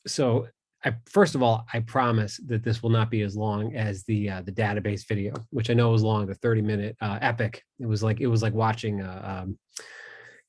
So first of all, I promise that this will not be as long as the database video, which I know was long, the 30-minute epic. It was like watching the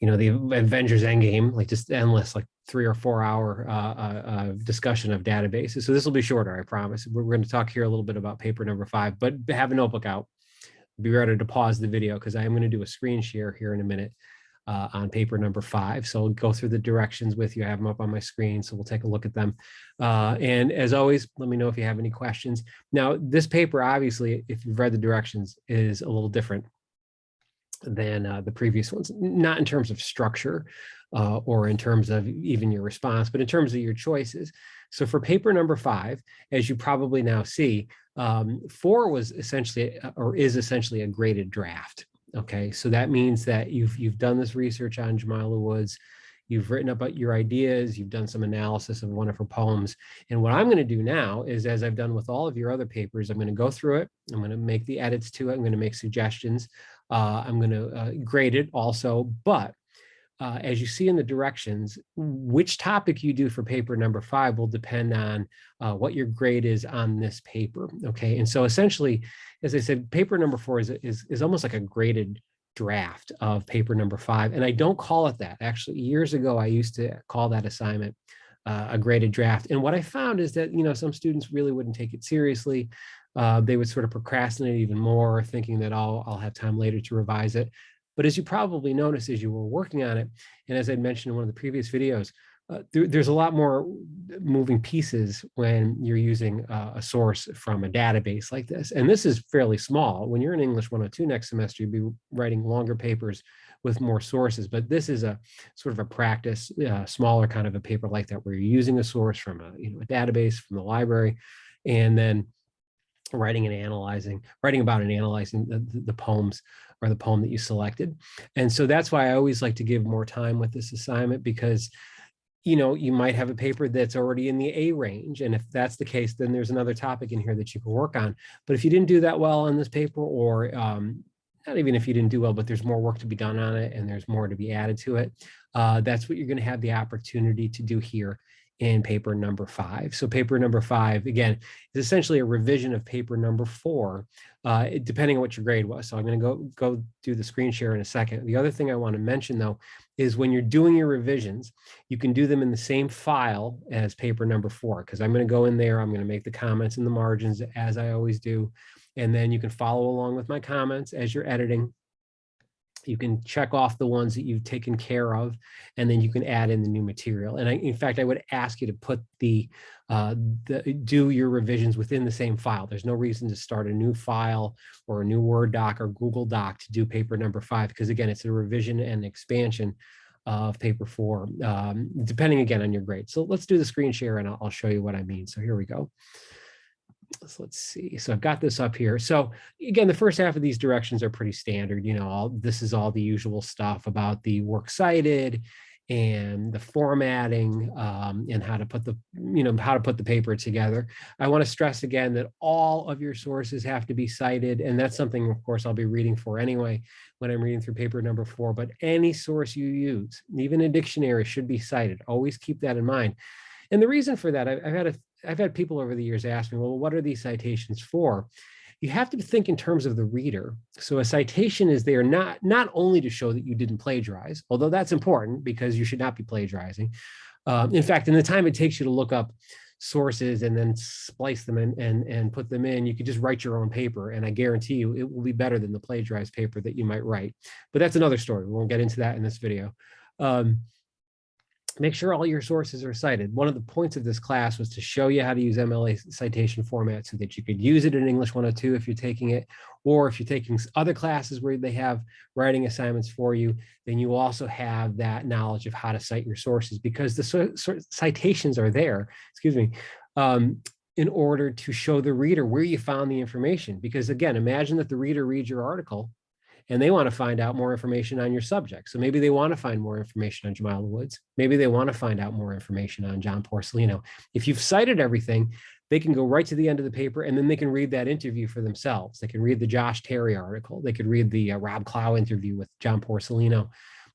Avengers Endgame, like just endless, like 3 or 4 hour discussion of databases. So this will be shorter, I promise. We're going to talk here a little bit about paper number 5, but have a notebook out. Be ready to pause the video because I am going to do a screen share here in a minute on paper number 5. So I'll go through the directions with you. I have them up on my screen, so we'll take a look at them. And as always, let me know if you have any questions. Now, this paper, obviously, if you've read the directions, is a little different than the previous ones, not in terms of structure or in terms of even your response, but in terms of your choices. So for paper number 5, as you probably now see, 4 was essentially or is essentially a graded draft. Okay, so that means that you've done this research on Jamila Woods, you've written about your ideas, you've done some analysis of one of her poems. And what I'm going to do now is, as I've done with all of your other papers, I'm going to go through it. I'm going to make the edits to it. I'm going to make suggestions. I'm going to grade it also. But as you see in the directions, which topic you do for paper number 5 will depend on what your grade is on this paper. Okay, and so essentially, as I said, paper number 4 is almost like a graded draft of paper number 5, and I don't call it that. Actually, years ago, I used to call that assignment a graded draft. And what I found is that some students really wouldn't take it seriously. They would sort of procrastinate even more, thinking that I'll have time later to revise it. But as you probably noticed as you were working on it, and as I mentioned in one of the previous videos, there's a lot more moving pieces when you're using a source from a database like this. And this is fairly small. When you're in English 102 next semester, you'll be writing longer papers with more sources. But this is a sort of a practice, smaller kind of a paper like that, where you're using a source from a database from the library, and then writing about and analyzing the poems or the poem that you selected. And so that's why I always like to give more time with this assignment, because you might have a paper that's already in the A range. And if that's the case, then there's another topic in here that you can work on. But if you didn't do that well on this paper, or not even if you didn't do well, but there's more work to be done on it and there's more to be added to it, that's what you're going to have the opportunity to do here in paper number 5. So paper number 5, again, is essentially a revision of paper number 4, depending on what your grade was. So I'm going to go do the screen share in a second. The other thing I want to mention, though, is when you're doing your revisions, you can do them in the same file as paper number 4, because I'm going to go in there, I'm going to make the comments in the margins as I always do, and then you can follow along with my comments as you're editing. You can check off the ones that you've taken care of, and then you can add in the new material. And in fact, I would ask you to put do your revisions within the same file. There's no reason to start a new file or a new Word doc or Google Doc to do paper number 5, because again, it's a revision and expansion of paper 4, depending again on your grade. So let's do the screen share and I'll show you what I mean. So here we go. So let's see. So I've got this up here. So again, the first half of these directions are pretty standard. This is all the usual stuff about the works cited and the formatting, and how to put the paper together. I want to stress again that all of your sources have to be cited, and that's something, of course, I'll be reading for anyway when I'm reading through paper number 4. But any source you use, even a dictionary, should be cited. Always keep that in mind. And the reason for that, I've had people over the years ask me, well, what are these citations for? You have to think in terms of the reader. So a citation is there not only to show that you didn't plagiarize, although that's important because you should not be plagiarizing. In fact, in the time it takes you to look up sources and then splice them and put them in, you could just write your own paper, and I guarantee you it will be better than the plagiarized paper that you might write. But that's another story. We won't get into that in this video. Make sure all your sources are cited. One of the points of this class was to show you how to use MLA citation format so that you could use it in English 102 if you're taking it, or if you're taking other classes where they have writing assignments for you, then you also have that knowledge of how to cite your sources, because the citations are there, in order to show the reader where you found the information. Because again, imagine that the reader reads your article and they want to find out more information on your subject. So maybe they want to find more information on Jamila Woods. Maybe they want to find out more information on John Porcellino. If you've cited everything, they can go right to the end of the paper, and then they can read that interview for themselves. They can read the Josh Terry article. They could read the Rob Clow interview with John Porcellino.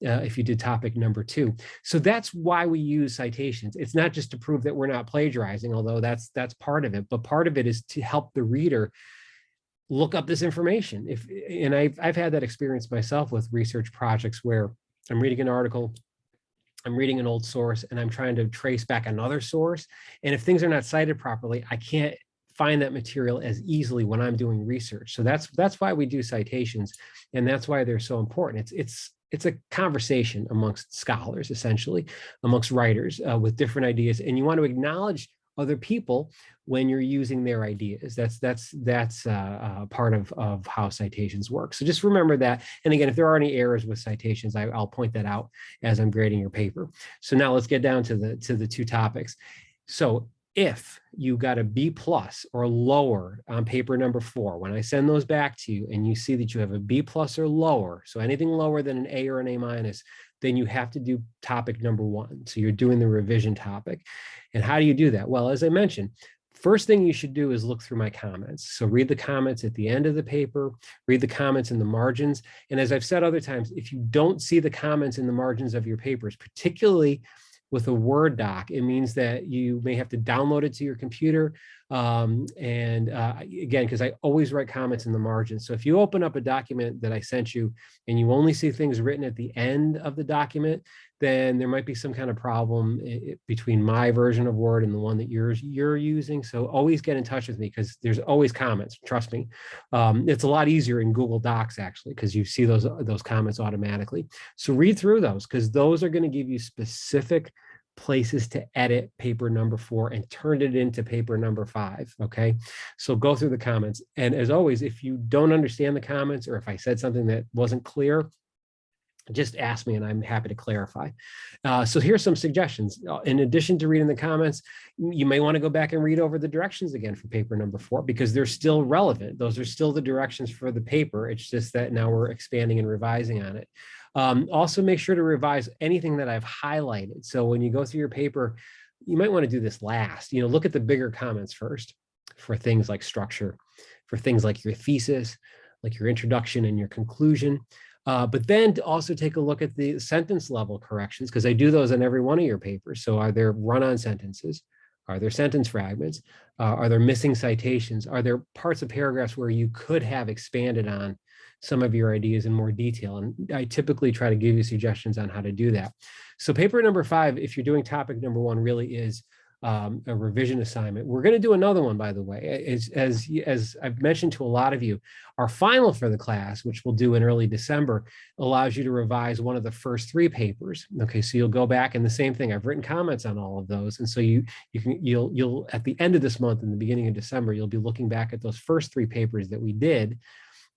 if you did topic number 2. So that's why we use citations. It's not just to prove that we're not plagiarizing, although that's part of it, but part of it is to help the reader look up this information. And I've had that experience myself with research projects where I'm reading an article, I'm reading an old source, and I'm trying to trace back another source. And if things are not cited properly, I can't find that material as easily when I'm doing research. So that's why we do citations, and that's why they're so important. It's a conversation amongst scholars, essentially, amongst writers with different ideas, and you want to acknowledge other people when you're using their ideas. That's part of how citations work. So just remember that. And again, if there are any errors with citations, I'll point that out as I'm grading your paper. So now let's get down to the 2 topics. So if you got a B+ or lower on paper number 4, when I send those back to you and you see that you have a B+ or lower, so anything lower than an A or an A-, then you have to do topic number 1. So you're doing the revision topic. And how do you do that? Well, as I mentioned, first thing you should do is look through my comments. So read the comments at the end of the paper, read the comments in the margins. And as I've said other times, if you don't see the comments in the margins of your papers, particularly with a Word doc, it means that you may have to download it to your computer. Again, because I always write comments in the margins. So if you open up a document that I sent you and you only see things written at the end of the document, then there might be some kind of problem between my version of Word and the one that you're using. So always get in touch with me, because there's always comments. Trust me. It's a lot easier in Google Docs, actually, because you see those comments automatically. So read through those, because those are going to give you specific places to edit paper number 4 and turn it into paper number 5. Okay, so go through the comments. And as always, if you don't understand the comments, or if I said something that wasn't clear, just ask me and I'm happy to clarify. So here's some suggestions. In addition to reading the comments, you may want to go back and read over the directions again for paper number 4, because they're still relevant. Those are still the directions for the paper. It's just that now we're expanding and revising on it. Also, make sure to revise anything that I've highlighted. So when you go through your paper, you might want to do this last. Look at the bigger comments first for things like structure, for things like your thesis, like your introduction and your conclusion. But then to also take a look at the sentence level corrections, because I do those on every one of your papers. So are there run-on sentences? Are there sentence fragments? Are there missing citations? Are there parts of paragraphs where you could have expanded on some of your ideas in more detail? And I typically try to give you suggestions on how to do that. So paper number 5, if you're doing topic number 1, really is a revision assignment. We're going to do another one, by the way. As I've mentioned to a lot of you, our final for the class, which we'll do in early December, allows you to revise one of the first 3 papers. Okay, so you'll go back, and the same thing, I've written comments on all of those, and so you'll at the end of this month, in the beginning of December, you'll be looking back at those first 3 papers that we did,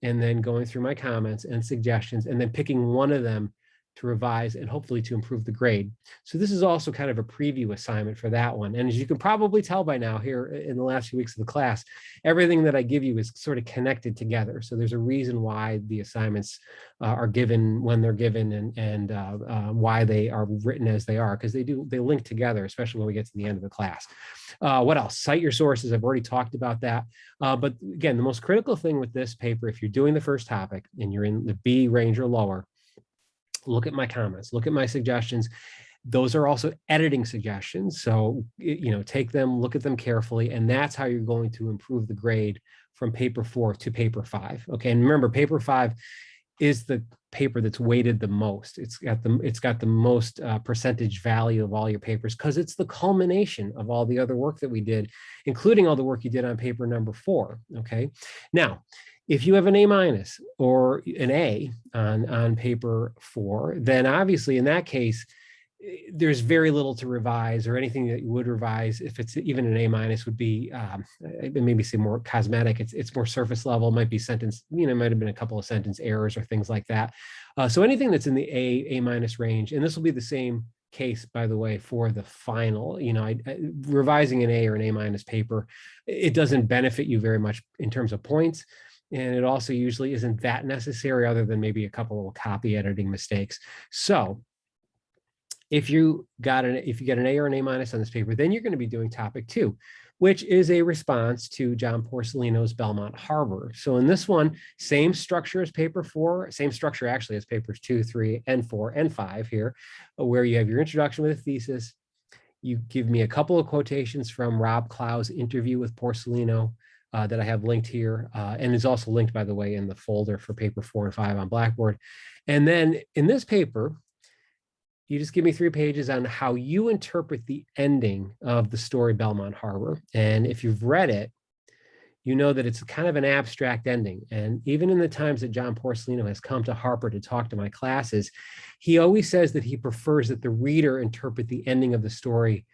and then going through my comments and suggestions, and then picking one of them to revise and hopefully to improve the grade. So this is also kind of a preview assignment for that one. And as you can probably tell by now here in the last few weeks of the class, everything that I give you is sort of connected together. So there's a reason why the assignments are given when they're given, and why they are written as they are, because they link together, especially when we get to the end of the class. What else? Cite your sources. I've already talked about that. But again, the most critical thing with this paper, if you're doing the first topic and you're in the B range or lower, look at my comments, look at my suggestions. Those are also editing suggestions. So, take them, look at them carefully, and that's how you're going to improve the grade from paper 4 to paper 5. Okay, and remember, paper 5 is the paper that's weighted the most. It's got the most percentage value of all your papers, because it's the culmination of all the other work that we did, including all the work you did on paper number 4. Okay, now, if you have an A- or an A on paper 4, then obviously in that case, there's very little to revise, or anything that you would revise, if it's even an A- would be maybe say more cosmetic. It's more surface level, might be sentence, might have been a couple of sentence errors or things like that. So anything that's in the A- range, and this will be the same case, by the way, for the final, revising an A or an A- paper, it doesn't benefit you very much in terms of points. And it also usually isn't that necessary, other than maybe a couple of copy editing mistakes. So if you get an A or an A- on this paper, then you're going to be doing topic 2. which is a response to John Porcellino's Belmont Harbor. So in this one, same structure as paper 4, same structure actually as papers 2, 3, and 4, and 5 here, where you have your introduction with a thesis. You give me a couple of quotations from Rob Clow's interview with Porcellino that I have linked here, and is also linked, by the way, in the folder for paper 4 and 5 on Blackboard. And then in this paper, you just give me 3 pages on how you interpret the ending of the story Belmont Harbor. And if you've read it, you know that it's kind of an abstract ending. And even in the times that John Porcellino has come to Harper to talk to my classes, he always says that he prefers that the reader interpret the ending of the story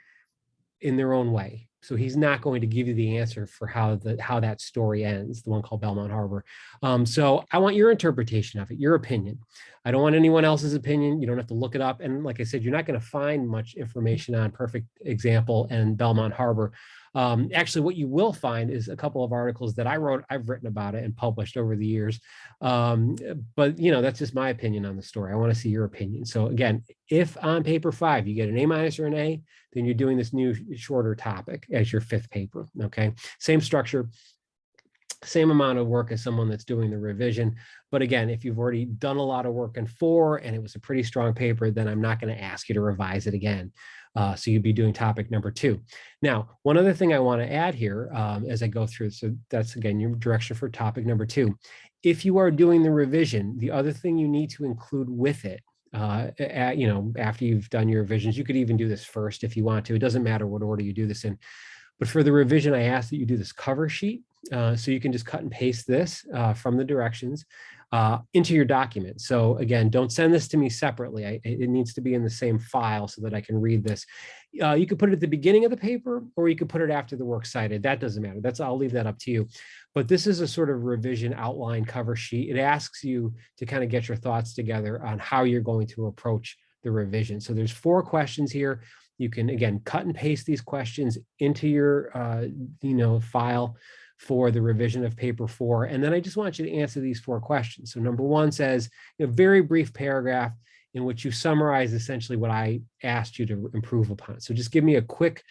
in their own way. So he's not going to give you the answer for how that story ends, the one called Belmont Harbor. So I want your interpretation of it, your opinion. I don't want anyone else's opinion. You don't have to look it up. And like I said, you're not going to find much information on Perfect Example and Belmont Harbor. Actually, what you will find is a couple of articles that I've written about it and published over the years. But that's just my opinion on the story. I want to see your opinion. So again, if on paper 5 you get an A- or an A, then you're doing this new shorter topic as your 5th paper. Okay, same structure, same amount of work as someone that's doing the revision. But again, if you've already done a lot of work in 4 and it was a pretty strong paper, then I'm not going to ask you to revise it again. So you'd be doing topic number 2. Now, one other thing I want to add here as I go through, so that's again your direction for topic number 2. If you are doing the revision, the other thing you need to include with it, after you've done your revisions, you could even do this first if you want to. It doesn't matter what order you do this in. But for the revision, I ask that you do this cover sheet. So you can just cut and paste this from the directions into your document. So again, don't send this to me separately. It needs to be in the same file so that I can read this. You could put it at the beginning of the paper, or you could put it after the work cited. That doesn't matter. I'll leave that up to you. But this is a sort of revision outline cover sheet. It asks you to kind of get your thoughts together on how you're going to approach the revision. So there's 4 questions here. You can, again, cut and paste these questions into your file for the revision of paper 4. And then I just want you to answer these 4 questions. So number 1 says, a very brief paragraph in which you summarize essentially what I asked you to improve upon. So just give me a quick,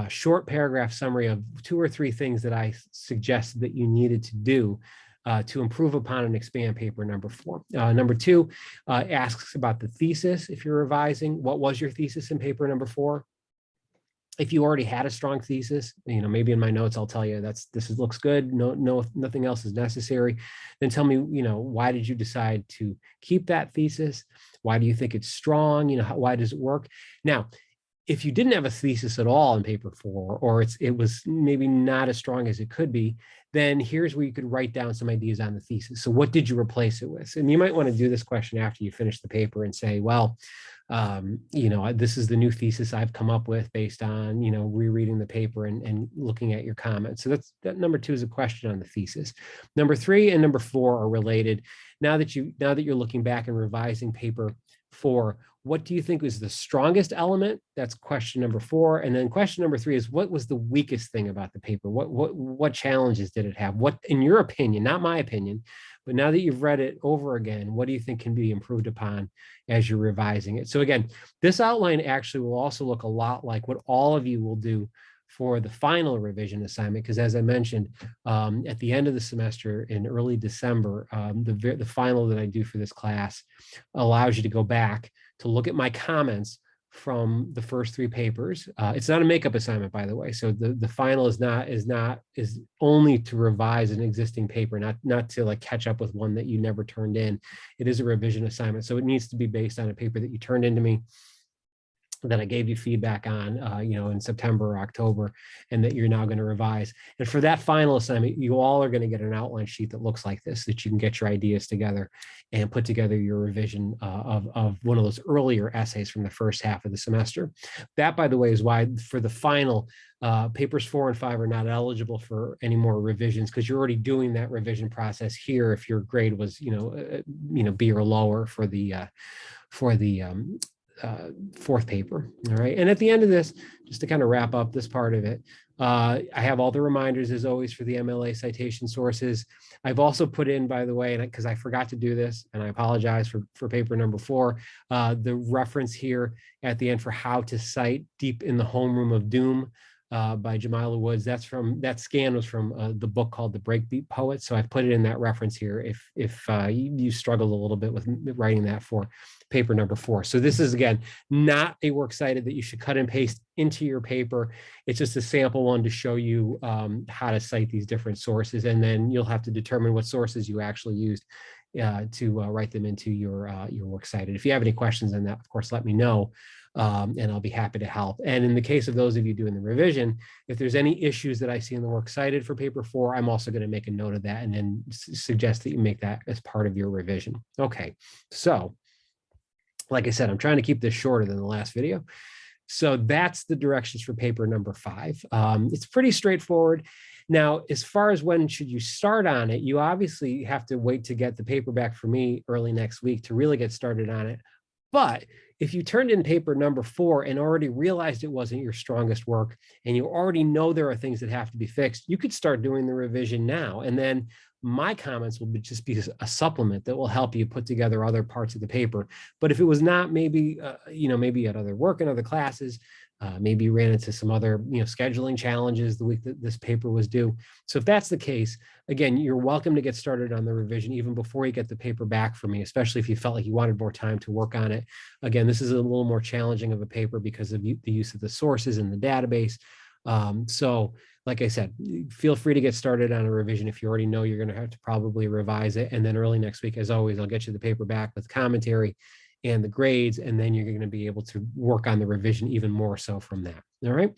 short paragraph summary of 2 or 3 things that I suggested that you needed to do to improve upon and expand paper number 4. Number 2 asks about the thesis. If you're revising, what was your thesis in paper number 4? If you already had a strong thesis, maybe in my notes I'll tell you looks good. No, nothing else is necessary. Then tell me, why did you decide to keep that thesis? Why do you think it's strong? Why does it work? Now, if you didn't have a thesis at all in paper 4, or it was maybe not as strong as it could be, then here's where you could write down some ideas on the thesis. So what did you replace it with? And you might want to do this question after you finish the paper and say, well, this is the new thesis I've come up with based on, rereading the paper and looking at your comments. So that number 2 is a question on the thesis. Number 3 and number 4 are related. Now that you're looking back and revising paper 4, what do you think was the strongest element? That's question number 4. And then question number 3 is, what was the weakest thing about the paper? What challenges did it have? What, in your opinion, not my opinion, but now that you've read it over again, what do you think can be improved upon as you're revising it? So again, this outline actually will also look a lot like what all of you will do for the final revision assignment, because as I mentioned, at the end of the semester in early December, the final that I do for this class allows you to go back to look at my comments from the first 3 papers. It's not a makeup assignment, by the way. So the final is only to revise an existing paper, not to like catch up with one that you never turned in. It is a revision assignment. So it needs to be based on a paper that you turned into me, that I gave you feedback on, in September or October, and that you're now going to revise. And for that final assignment, you all are going to get an outline sheet that looks like this, that you can get your ideas together and put together your revision of one of those earlier essays from the first half of the semester. That, by the way, is why for the final, papers 4 and 5 are not eligible for any more revisions, because you're already doing that revision process here if your grade was, B or lower for the 4th paper. All right. And at the end of this, just to kind of wrap up this part of it, I have all the reminders as always for the MLA citation sources. I've also put in, by the way, because I forgot to do this, and I apologize for paper number 4, the reference here at the end for how to cite Deep in the Homeroom of Doom. by Jamila Woods. That scan was from the book called The Breakbeat Poet. So I've put it in that reference here if you struggled a little bit with writing that for paper number 4. So this is, again, not a works cited that you should cut and paste into your paper. It's just a sample one to show you how to cite these different sources, and then you'll have to determine what sources you actually used to write them into your works cited. If you have any questions on that, of course, let me know. And I'll be happy to help. And in the case of those of you doing the revision, if there's any issues that I see in the works cited for paper 4, I'm also going to make a note of that and then suggest that you make that as part of your revision. Okay, so like I said, I'm trying to keep this shorter than the last video. So that's the directions for paper number 5. It's pretty straightforward. Now, as far as when should you start on it, you obviously have to wait to get the paper back for me early next week to really get started on it. But if you turned in paper number 4 and already realized it wasn't your strongest work, and you already know there are things that have to be fixed, you could start doing the revision now. And then my comments will just be a supplement that will help you put together other parts of the paper. But if it was not, maybe, maybe you had other work in other classes, maybe you ran into some other, scheduling challenges the week that this paper was due. So if that's the case, again, you're welcome to get started on the revision even before you get the paper back from me, especially if you felt like you wanted more time to work on it. Again, this is a little more challenging of a paper because of the use of the sources in the database. So like I said, feel free to get started on a revision if you already know you're going to have to probably revise it. And then early next week, as always, I'll get you the paper back with commentary and the grades, and then you're going to be able to work on the revision even more so from that. All right.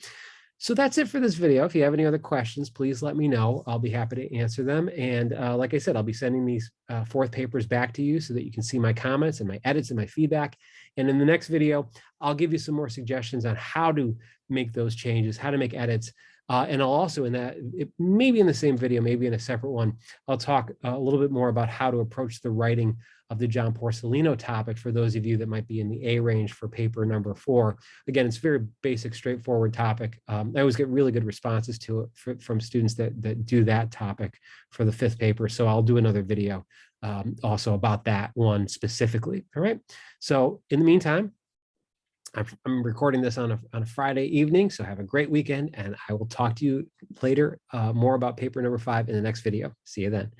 So that's it for this video. If you have any other questions, please let me know. I'll be happy to answer them. And like I said, I'll be sending these 4th papers back to you so that you can see my comments and my edits and my feedback. And in the next video, I'll give you some more suggestions on how to make those changes, how to make edits. And I'll also, maybe in the same video, maybe in a separate one, I'll talk a little bit more about how to approach the writing of the John Porcellino topic for those of you that might be in the A range for paper number 4. Again, it's a very basic, straightforward topic. I always get really good responses to it from students that do that topic for the 5th paper. So I'll do another video also about that one specifically. All right. So in the meantime, I'm recording this on a Friday evening, so have a great weekend, and I will talk to you later more about paper number 5 in the next video. See you then.